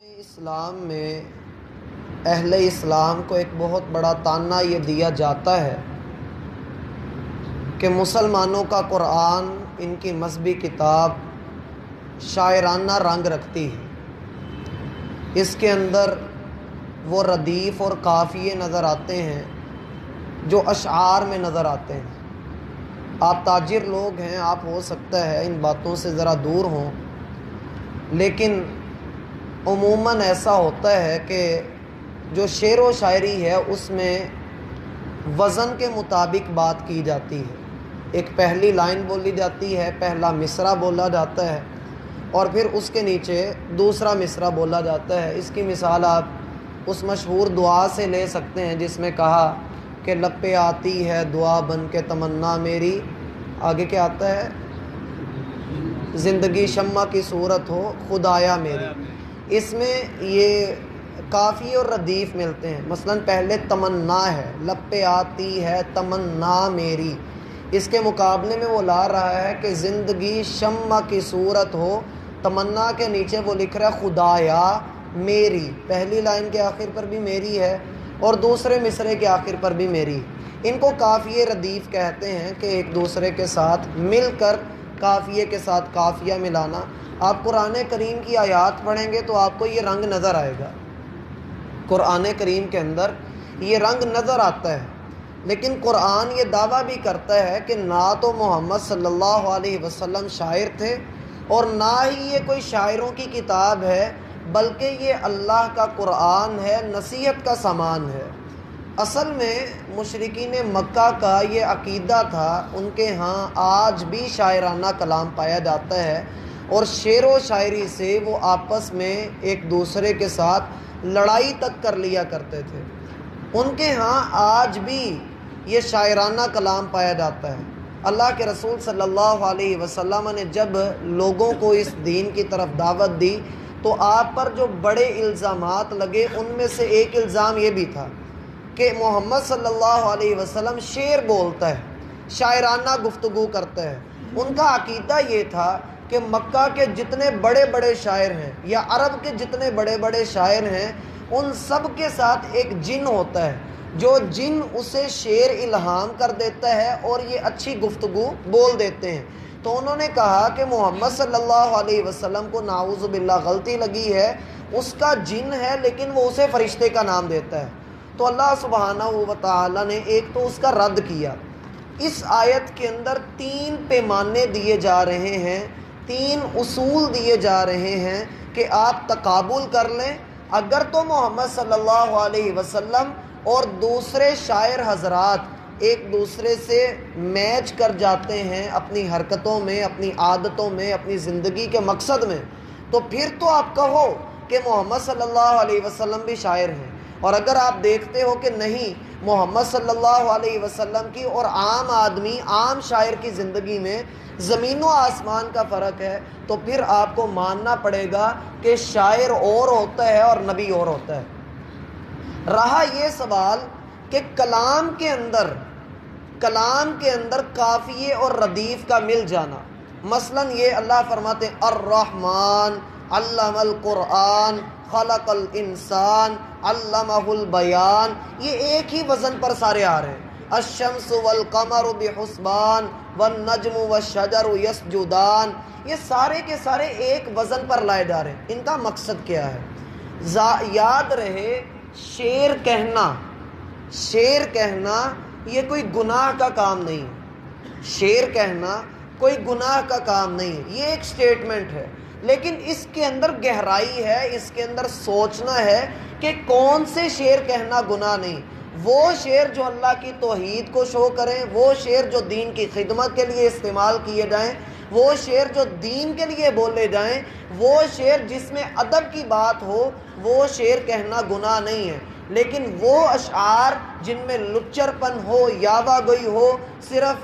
اسلام میں اہل اسلام کو ایک بہت بڑا طعنہ یہ دیا جاتا ہے کہ مسلمانوں کا قرآن ان کی مذہبی کتاب شاعرانہ رنگ رکھتی ہے۔ اس کے اندر وہ ردیف اور قافیے نظر آتے ہیں جو اشعار میں نظر آتے ہیں۔ آپ تاجر لوگ ہیں، آپ ہو سکتا ہے ان باتوں سے ذرا دور ہوں، لیکن عموماً ایسا ہوتا ہے کہ جو شعر و شاعری ہے اس میں وزن کے مطابق بات کی جاتی ہے۔ ایک پہلی لائن بولی جاتی ہے، پہلا مصرع بولا جاتا ہے اور پھر اس کے نیچے دوسرا مصرع بولا جاتا ہے۔ اس کی مثال آپ اس مشہور دعا سے لے سکتے ہیں جس میں کہا کہ لب پہ آتی ہے دعا بن کے تمنا میری، آگے کیا آتا ہے؟ زندگی شمع کی صورت ہو خدایا میری۔ اس میں یہ قافیے اور ردیف ملتے ہیں۔ مثلا پہلے تمنا ہے، لب پہ آتی ہے تمنا میری، اس کے مقابلے میں وہ لا رہا ہے کہ زندگی شمع کی صورت ہو، تمنا کے نیچے وہ لکھ رہا ہے خدایا میری۔ پہلی لائن کے آخر پر بھی میری ہے اور دوسرے مصرعے کے آخر پر بھی میری۔ ان کو قافیے ردیف کہتے ہیں کہ ایک دوسرے کے ساتھ مل کر قافیے کے ساتھ قافیہ ملانا۔ آپ قرآن کریم کی آیات پڑھیں گے تو آپ کو یہ رنگ نظر آئے گا، قرآن کریم کے اندر یہ رنگ نظر آتا ہے۔ لیکن قرآن یہ دعویٰ بھی کرتا ہے کہ نہ تو محمد صلی اللہ علیہ وسلم شاعر تھے اور نہ ہی یہ کوئی شاعروں کی کتاب ہے، بلکہ یہ اللہ کا قرآن ہے، نصیحت کا سامان ہے۔ اصل میں مشرکین مکہ کا یہ عقیدہ تھا، ان کے ہاں آج بھی شاعرانہ کلام پایا جاتا ہے اور شعر و شاعری سے وہ آپس میں ایک دوسرے کے ساتھ لڑائی تک کر لیا کرتے تھے۔ ان کے ہاں آج بھی یہ شاعرانہ کلام پایا جاتا ہے۔ اللہ کے رسول صلی اللہ علیہ وسلم نے جب لوگوں کو اس دین کی طرف دعوت دی تو آپ پر جو بڑے الزامات لگے ان میں سے ایک الزام یہ بھی تھا کہ محمد صلی اللہ علیہ وسلم شعر بولتا ہے، شاعرانہ گفتگو کرتا ہے۔ ان کا عقیدہ یہ تھا کہ مکہ کے جتنے بڑے بڑے شاعر ہیں یا عرب کے جتنے بڑے بڑے شاعر ہیں ان سب کے ساتھ ایک جن ہوتا ہے، جو جن اسے شعر الہام کر دیتا ہے اور یہ اچھی گفتگو بول دیتے ہیں۔ تو انہوں نے کہا کہ محمد صلی اللہ علیہ وسلم کو نعوذ باللہ غلطی لگی ہے، اس کا جن ہے لیکن وہ اسے فرشتے کا نام دیتا ہے۔ تو اللہ سبحانہ و تعالی نے ایک تو اس کا رد کیا۔ اس آیت کے اندر 3 پیمانے دیے جا رہے ہیں، 3 اصول دیے جا رہے ہیں کہ آپ تقابل کر لیں۔ اگر تو محمد صلی اللہ علیہ وسلم اور دوسرے شاعر حضرات ایک دوسرے سے میچ کر جاتے ہیں اپنی حرکتوں میں، اپنی عادتوں میں، اپنی زندگی کے مقصد میں، تو پھر تو آپ کہو کہ محمد صلی اللہ علیہ وسلم بھی شاعر ہیں۔ اور اگر آپ دیکھتے ہو کہ نہیں، محمد صلی اللہ علیہ وسلم کی اور عام آدمی، عام شاعر کی زندگی میں زمین و آسمان کا فرق ہے، تو پھر آپ کو ماننا پڑے گا کہ شاعر اور ہوتا ہے اور نبی اور ہوتا ہے۔ رہا یہ سوال کہ کلام کے اندر قافیے اور ردیف کا مل جانا، مثلا یہ اللہ فرماتے ہیں الرحمن علم القرآن خلق الانسان علمہ البیان، یہ ایک ہی وزن پر سارے آ رہے ہیں۔ الشمس والقمر بحسبان والنجم والشجر یسجدان، یہ سارے کے سارے ایک وزن پر لائے جا رہے ہیں۔ ان کا مقصد کیا ہے؟ یاد رہے، شعر کہنا یہ کوئی گناہ کا کام نہیں ہے۔ شعر کہنا کوئی گناہ کا کام نہیں ہے، یہ ایک سٹیٹمنٹ ہے، لیکن اس کے اندر گہرائی ہے، اس کے اندر سوچنا ہے کہ کون سے شعر کہنا گناہ نہیں۔ وہ شعر جو اللہ کی توحید کو شو کریں، وہ شعر جو دین کی خدمت کے لیے استعمال کیے جائیں، وہ شعر جو دین کے لیے بولے جائیں، وہ شعر جس میں ادب کی بات ہو، وہ شعر کہنا گناہ نہیں ہے۔ لیکن وہ اشعار جن میں لچر پن ہو، یاوہ گوئی ہو، صرف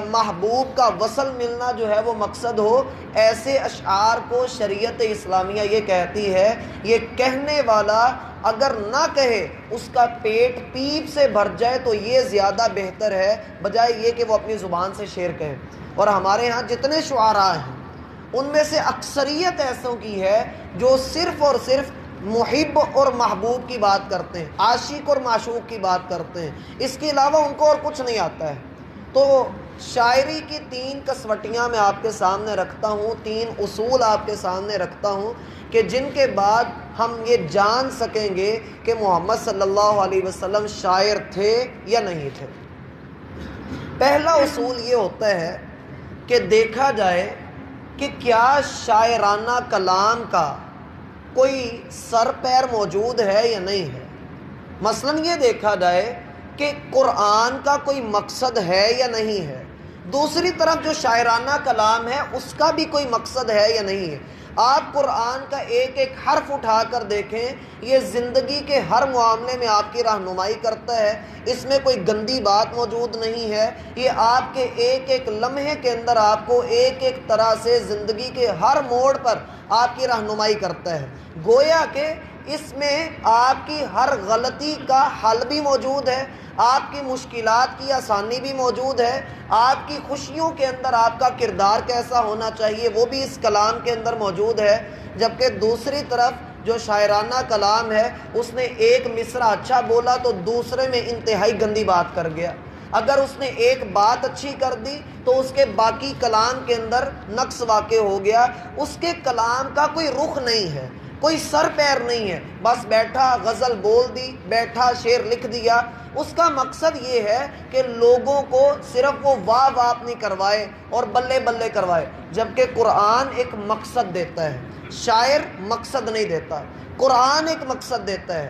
محبوب کا وصل ملنا جو ہے وہ مقصد ہو، ایسے اشعار کو شریعت اسلامیہ یہ کہتی ہے، یہ کہنے والا اگر نہ کہے، اس کا پیٹ پیپ سے بھر جائے تو یہ زیادہ بہتر ہے بجائے یہ کہ وہ اپنی زبان سے شعر کہے۔ اور ہمارے ہاں جتنے شعراء ہیں ان میں سے اکثریت ایسوں کی ہے جو صرف اور صرف محب اور محبوب کی بات کرتے ہیں، عاشق اور معشوق کی بات کرتے ہیں، اس کے علاوہ ان کو اور کچھ نہیں آتا ہے۔ تو شاعری کی 3 کسوٹیاں میں آپ کے سامنے رکھتا ہوں، 3 اصول آپ کے سامنے رکھتا ہوں کہ جن کے بعد ہم یہ جان سکیں گے کہ محمد صلی اللہ علیہ وسلم شاعر تھے یا نہیں تھے۔ پہلا اصول یہ ہوتا ہے کہ دیکھا جائے کہ کیا شاعرانہ کلام کا کوئی سر پیر موجود ہے یا نہیں ہے۔ مثلاً یہ دیکھا جائے کہ قرآن کا کوئی مقصد ہے یا نہیں ہے، دوسری طرف جو شاعرانہ کلام ہے اس کا بھی کوئی مقصد ہے یا نہیں ہے۔ آپ قرآن کا ایک ایک حرف اٹھا کر دیکھیں، یہ زندگی کے ہر معاملے میں آپ کی رہنمائی کرتا ہے، اس میں کوئی گندی بات موجود نہیں ہے، یہ آپ کے ایک ایک لمحے کے اندر آپ کو ایک ایک طرح سے زندگی کے ہر موڑ پر آپ کی رہنمائی کرتا ہے۔ گویا کہ اس میں آپ کی ہر غلطی کا حل بھی موجود ہے، آپ کی مشکلات کی آسانی بھی موجود ہے، آپ کی خوشیوں کے اندر آپ کا کردار کیسا ہونا چاہیے وہ بھی اس کلام کے اندر موجود ہے۔ جبکہ دوسری طرف جو شاعرانہ کلام ہے اس نے ایک مصرع اچھا بولا تو دوسرے میں انتہائی گندی بات کر گیا، اگر اس نے ایک بات اچھی کر دی تو اس کے باقی کلام کے اندر نقص واقع ہو گیا، اس کے کلام کا کوئی رخ نہیں ہے، کوئی سر پیر نہیں ہے، بس بیٹھا غزل بول دی، بیٹھا شعر لکھ دیا۔ اس کا مقصد یہ ہے کہ لوگوں کو صرف وہ واہ واہ نہیں کروائے اور بلے بلے کروائے، جبکہ قرآن ایک مقصد دیتا ہے، شاعر مقصد نہیں دیتا، قرآن ایک مقصد دیتا ہے۔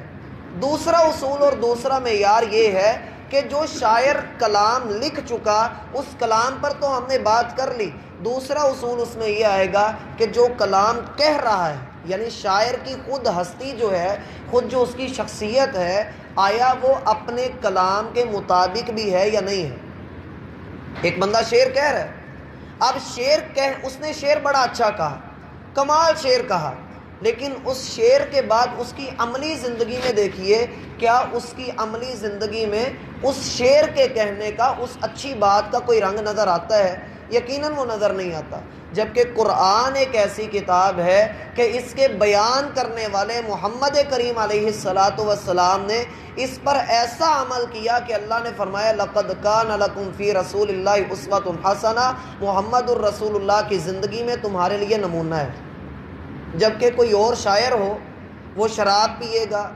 دوسرا اصول اور دوسرا معیار یہ ہے کہ جو شاعر کلام لکھ چکا اس کلام پر تو ہم نے بات کر لی، دوسرا اصول اس میں یہ آئے گا کہ جو کلام کہہ رہا ہے، یعنی شاعر کی خود ہستی جو ہے، خود جو اس کی شخصیت ہے، آیا وہ اپنے کلام کے مطابق بھی ہے یا نہیں ہے۔ ایک بندہ شعر کہہ رہا ہے، اب اس نے شعر بڑا اچھا کہا، کمال شعر کہا، لیکن اس شعر کے بعد اس کی عملی زندگی میں دیکھیے، کیا اس کی عملی زندگی میں اس شعر کے کہنے کا، اس اچھی بات کا کوئی رنگ نظر آتا ہے؟ یقیناً وہ نظر نہیں آتا۔ جبکہ قرآن ایک ایسی کتاب ہے کہ اس کے بیان کرنے والے محمد کریم علیہ الصلاۃ والسلام نے اس پر ایسا عمل کیا کہ اللہ نے فرمایا لَقَدْ كَانَ لَكُمْ فِي رَسُولِ اللَّهِ أُسْوَةٌ حَسَنَةٌ، محمد الرسول اللہ کی زندگی میں تمہارے لیے نمونہ ہے۔ جبکہ کوئی اور شاعر ہو، وہ شراب پیے گا،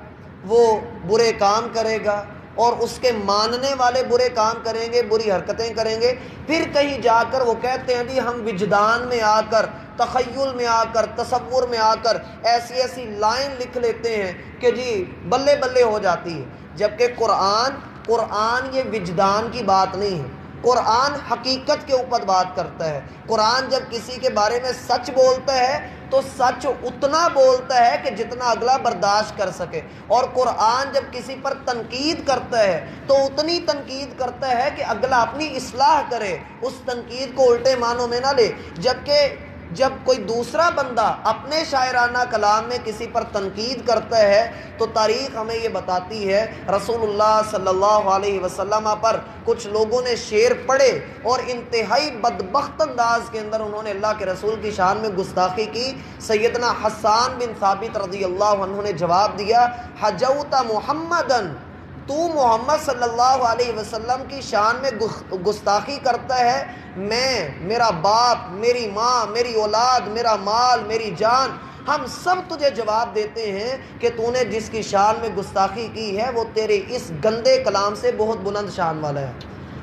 وہ برے کام کرے گا اور اس کے ماننے والے برے کام کریں گے، بری حرکتیں کریں گے، پھر کہیں جا کر وہ کہتے ہیں جی ہم وجدان میں آ کر، تخیل میں آ کر، تصور میں آ کر ایسی ایسی لائن لکھ لیتے ہیں کہ جی بلے بلے ہو جاتی ہے۔ جبکہ قرآن یہ وجدان کی بات نہیں ہے، قرآن حقیقت کے اوپر بات کرتا ہے۔ قرآن جب کسی کے بارے میں سچ بولتا ہے تو سچ اتنا بولتا ہے کہ جتنا اگلا برداشت کر سکے، اور قرآن جب کسی پر تنقید کرتا ہے تو اتنی تنقید کرتا ہے کہ اگلا اپنی اصلاح کرے، اس تنقید کو الٹے معنوں میں نہ لے۔ جبکہ جب کوئی دوسرا بندہ اپنے شاعرانہ کلام میں کسی پر تنقید کرتا ہے تو تاریخ ہمیں یہ بتاتی ہے، رسول اللہ صلی اللہ علیہ وسلم پر کچھ لوگوں نے شعر پڑھے اور انتہائی بدبخت انداز کے اندر انہوں نے اللہ کے رسول کی شان میں گستاخی کی۔ سیدنا حسان بن ثابت رضی اللہ عنہ نے جواب دیا، حجوت محمدن، تو محمد صلی اللہ علیہ وسلم کی شان میں گستاخی کرتا ہے، میں، میرا باپ، میری ماں، میری اولاد، میرا مال، میری جان، ہم سب تجھے جواب دیتے ہیں کہ تو نے جس کی شان میں گستاخی کی ہے وہ تیرے اس گندے کلام سے بہت بلند شان والا ہے۔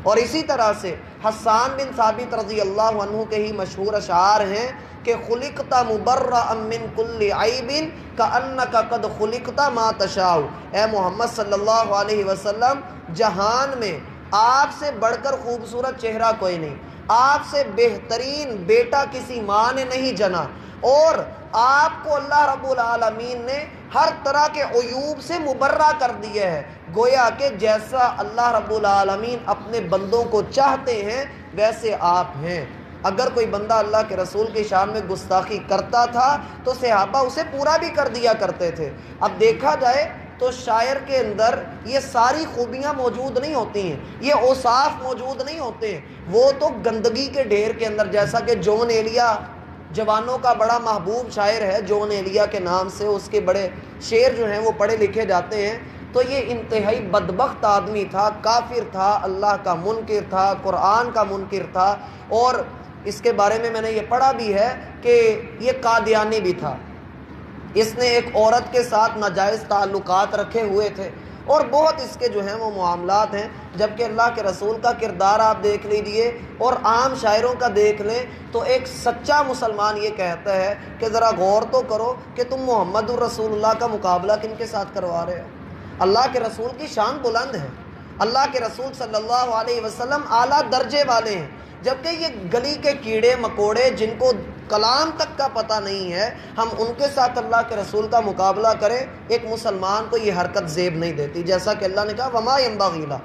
اور اسی طرح سے حسان بن ثابت رضی اللہ عنہ کے ہی مشہور اشعار ہیں کہ خلقت مبرأ من کل عیب کأنک قد خلقت ما تشاء، اے محمد صلی اللہ علیہ وسلم، جہان میں آپ سے بڑھ کر خوبصورت چہرہ کوئی نہیں، آپ سے بہترین بیٹا کسی ماں نے نہیں جنا، اور آپ کو اللہ رب العالمین نے ہر طرح کے عیوب سے مبرہ کر دیا ہے۔ گویا کہ جیسا اللہ رب العالمین اپنے بندوں کو چاہتے ہیں ویسے آپ ہیں۔ اگر کوئی بندہ اللہ کے رسول کی شان میں گستاخی کرتا تھا تو صحابہ اسے پورا بھی کر دیا کرتے تھے۔ اب دیکھا جائے تو شاعر کے اندر یہ ساری خوبیاں موجود نہیں ہوتی ہیں، یہ اوصاف موجود نہیں ہوتے ہیں، وہ تو گندگی کے ڈھیر کے اندر، جیسا کہ جون ایلیا جوانوں کا بڑا محبوب شاعر ہے جون ایلیا کے نام سے، اس کے بڑے شعر جو ہیں وہ پڑھے لکھے جاتے ہیں۔ تو یہ انتہائی بدبخت آدمی تھا، کافر تھا، اللہ کا منکر تھا، قرآن کا منکر تھا، اور اس کے بارے میں نے یہ پڑھا بھی ہے کہ یہ قادیانی بھی تھا۔ اس نے ایک عورت کے ساتھ ناجائز تعلقات رکھے ہوئے تھے، اور بہت اس کے جو ہیں وہ معاملات ہیں، جبکہ اللہ کے رسول کا کردار آپ دیکھ لیجئے اور عام شاعروں کا دیکھ لیں تو ایک سچا مسلمان یہ کہتا ہے کہ ذرا غور تو کرو کہ تم محمد الرسول اللہ کا مقابلہ کن کے ساتھ کروا رہے ہو۔ اللہ کے رسول کی شان بلند ہے، اللہ کے رسول صلی اللہ علیہ وسلم اعلیٰ درجے والے ہیں، جبکہ یہ گلی کے کیڑے مکوڑے جن کو کلام تک کا پتہ نہیں ہے، ہم ان کے ساتھ اللہ کے رسول کا مقابلہ کریں، ایک مسلمان کو یہ حرکت زیب نہیں دیتی۔ جیسا کہ اللہ نے کہا وما ينبغي له،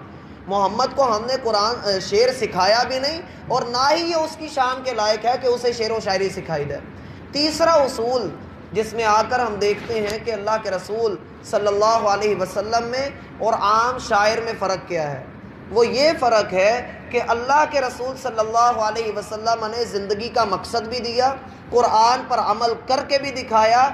محمد کو ہم نے قرآن شعر سکھایا بھی نہیں، اور نہ ہی یہ اس کی شان کے لائق ہے کہ اسے شعر و شاعری سکھائی جائے۔ تیسرا اصول جس میں آ کر ہم دیکھتے ہیں کہ اللہ کے رسول صلی اللہ علیہ وسلم میں اور عام شاعر میں فرق کیا ہے، وہ یہ فرق ہے کہ اللہ کے رسول صلی اللہ علیہ وسلم نے زندگی کا مقصد بھی دیا، قرآن پر عمل کر کے بھی دکھایا،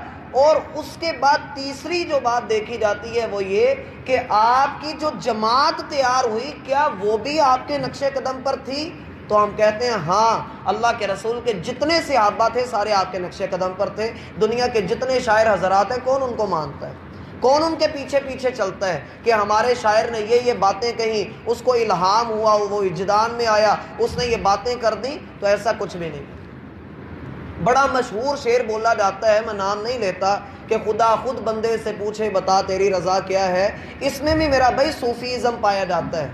اور اس کے بعد تیسری جو بات دیکھی جاتی ہے وہ یہ کہ آپ کی جو جماعت تیار ہوئی کیا وہ بھی آپ کے نقش قدم پر تھی؟ تو ہم کہتے ہیں ہاں، اللہ کے رسول کے جتنے صحابہ تھے سارے آپ کے نقش قدم پر تھے۔ دنیا کے جتنے شاعر حضرات ہیں کون ان کو مانتا ہے؟ کون ان کے پیچھے پیچھے چلتا ہے کہ ہمارے شاعر نے یہ باتیں کہیں، اس کو الہام ہوا، وہ وجدان میں آیا، اس نے یہ باتیں کر دیں؟ تو ایسا کچھ بھی نہیں۔ بڑا مشہور شعر بولا جاتا ہے، میں نام نہیں لیتا، کہ خدا خود بندے سے پوچھے بتا تیری رضا کیا ہے۔ اس میں بھی میرا بھائی صوفیزم پایا جاتا ہے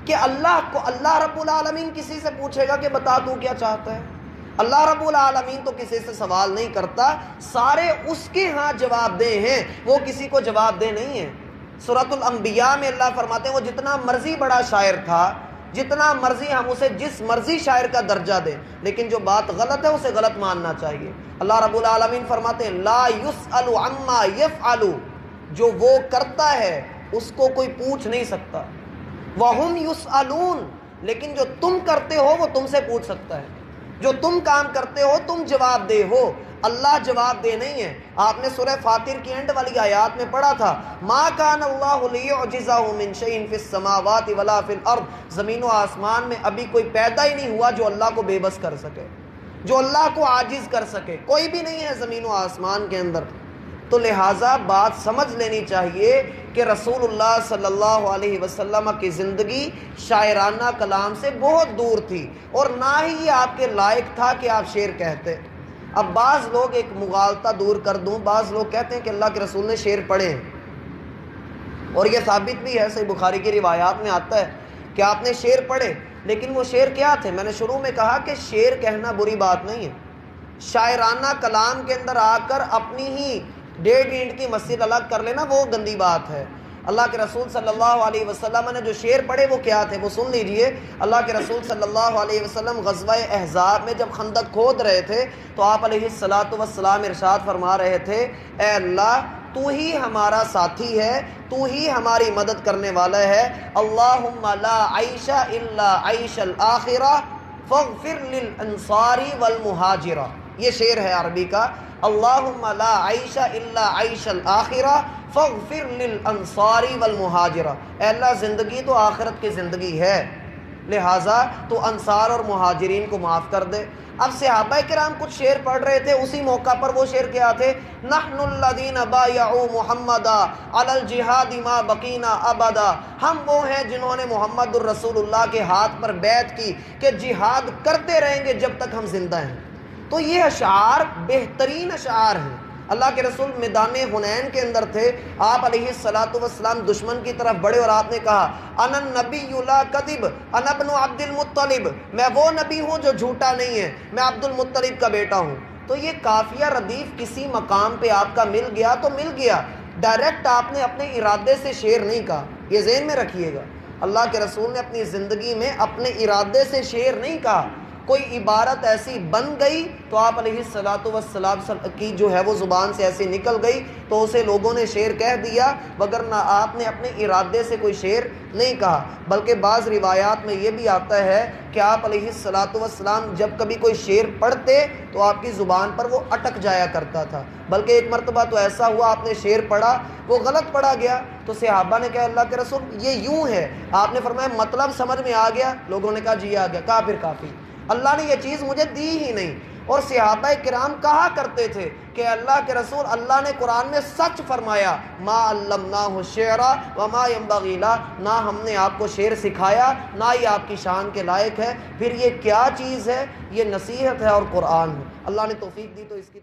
کہ اللہ کو اللہ رب العالمین کسی سے پوچھے گا کہ بتا تو کیا چاہتا ہے؟ اللہ رب العالمین تو کسی سے سوال نہیں کرتا، سارے اس کے ہاں جواب دہ ہیں، وہ کسی کو جواب دہ نہیں ہے۔ سورۃ الانبیاء میں اللہ فرماتے ہیں وہ جتنا مرضی بڑا شاعر تھا، جتنا مرضی ہم اسے جس مرضی شاعر کا درجہ دیں، لیکن جو بات غلط ہے اسے غلط ماننا چاہیے۔ اللہ رب العالمین فرماتے ہیں لا یسأل عما یفعل، جو وہ کرتا ہے اس کو کوئی پوچھ نہیں سکتا۔ وَهُمْ يُسْأَلُونَ، لیکن جو تم کرتے ہو وہ تم سے پوچھ سکتا ہے، جو تم کام کرتے ہو تم جواب دہ ہو، اللہ جواب دہ نہیں ہے۔ آپ نے سورہ فاطر کی اینڈ والی آیات میں پڑھا تھا مَا كَانَ اللَّهُ لِيُعْجِزَهُ مِنْ شَيْءٍ فِي السَّمَاوَاتِ وَلَا فِي الْأَرْضِ، زمین و آسمان میں ابھی کوئی پیدا ہی نہیں ہوا جو اللہ کو بے بس کر سکے، جو اللہ کو عاجز کر سکے، کوئی بھی نہیں ہے زمین و آسمان کے اندر۔ تو لہٰذا بات سمجھ لینی چاہیے کہ رسول اللہ صلی اللہ علیہ وسلم کی زندگی شاعرانہ کلام سے بہت دور تھی، اور نہ ہی یہ آپ کے لائق تھا کہ آپ شعر کہتے۔ اب بعض لوگ، ایک مغالطہ دور کر دوں، بعض لوگ کہتے ہیں کہ اللہ کے رسول نے شعر پڑھے ہیں، اور یہ ثابت بھی ہے، صحیح بخاری کی روایات میں آتا ہے کہ آپ نے شعر پڑھے، لیکن وہ شعر کیا تھے؟ میں نے شروع میں کہا کہ شعر کہنا بری بات نہیں ہے، شاعرانہ کلام کے اندر آ کر اپنی ہی 1.5 اینٹ کی مسجد الگ کر لینا وہ گندی بات ہے۔ اللہ کے رسول صلی اللہ علیہ وسلم نے جو شعر پڑھے وہ کیا تھے وہ سن لیجئے۔ اللہ کے رسول صلی اللہ علیہ وسلم غزوہ احزاب میں جب خندق کھود رہے تھے تو آپ علیہ السلام ارشاد فرما رہے تھے اے اللہ تو ہی ہمارا ساتھی ہے، تو ہی ہماری مدد کرنے والا ہے، اللہم لا عیش الا عیش الآخرہ فاغفر للانصار والمہاجرہ۔ یہ شعر ہے عربی کا، اللہم لا عیش الا عیش الآخرہ فاغفر للانصار والمہاجرہ، اے اللہ زندگی تو آخرت کی زندگی ہے، لہٰذا تو انصار اور مہاجرین کو معاف کر دے۔ اب صحابہ کرام کچھ شعر پڑھ رہے تھے، اسی موقع پر وہ شعر کیا تھے؟ نحن الذین بایعوا محمدا علی الجہاد ما بقینا ابدا، ہم وہ ہیں جنہوں نے محمد الرسول اللہ کے ہاتھ پر بیعت کی کہ جہاد کرتے رہیں گے جب تک ہم زندہ ہیں۔ تو یہ اشعار بہترین اشعار ہیں۔ اللہ کے رسول میدان حنین کے اندر تھے، آپ علیہ السلام دشمن کی طرف بڑھے اور آپ نے کہا انا النبی لا کذب انا ابن عبد المطلب، میں وہ نبی ہوں جو جھوٹا نہیں ہے، میں عبد المطلب کا بیٹا ہوں۔ تو یہ قافیہ ردیف کسی مقام پہ آپ کا مل گیا تو مل گیا، ڈائریکٹ آپ نے اپنے ارادے سے شعر نہیں کہا، یہ ذہن میں رکھیے گا۔ اللہ کے رسول نے اپنی زندگی میں اپنے ارادے سے شعر نہیں کہا، کوئی عبارت ایسی بن گئی تو آپ علیہ الصلاۃ والسلام کی جو ہے وہ زبان سے ایسی نکل گئی تو اسے لوگوں نے شعر کہہ دیا، وگرنہ آپ نے اپنے ارادے سے کوئی شعر نہیں کہا۔ بلکہ بعض روایات میں یہ بھی آتا ہے کہ آپ علیہ الصلاۃ والسلام جب کبھی کوئی شعر پڑھتے تو آپ کی زبان پر وہ اٹک جایا کرتا تھا۔ بلکہ ایک مرتبہ تو ایسا ہوا آپ نے شعر پڑھا، وہ غلط پڑھا گیا، تو صحابہ نے کہا اللہ کے رسول یہ یوں ہے، آپ نے فرمایا مطلب سمجھ میں آ گیا؟ لوگوں نے کہا جی آ گیا۔ کہا پھر کافی، اللہ نے یہ چیز مجھے دی ہی نہیں۔ اور صحابہ کرام کہا کرتے تھے کہ اللہ کے رسول اللہ نے قرآن میں سچ فرمایا، ما علمناہ الشعر وما ينبغی لہ، نہ ہم نے آپ کو شعر سکھایا نہ ہی آپ کی شان کے لائق ہے۔ پھر یہ کیا چیز ہے؟ یہ نصیحت ہے اور قرآن ہے۔ اللہ نے توفیق دی تو اس کی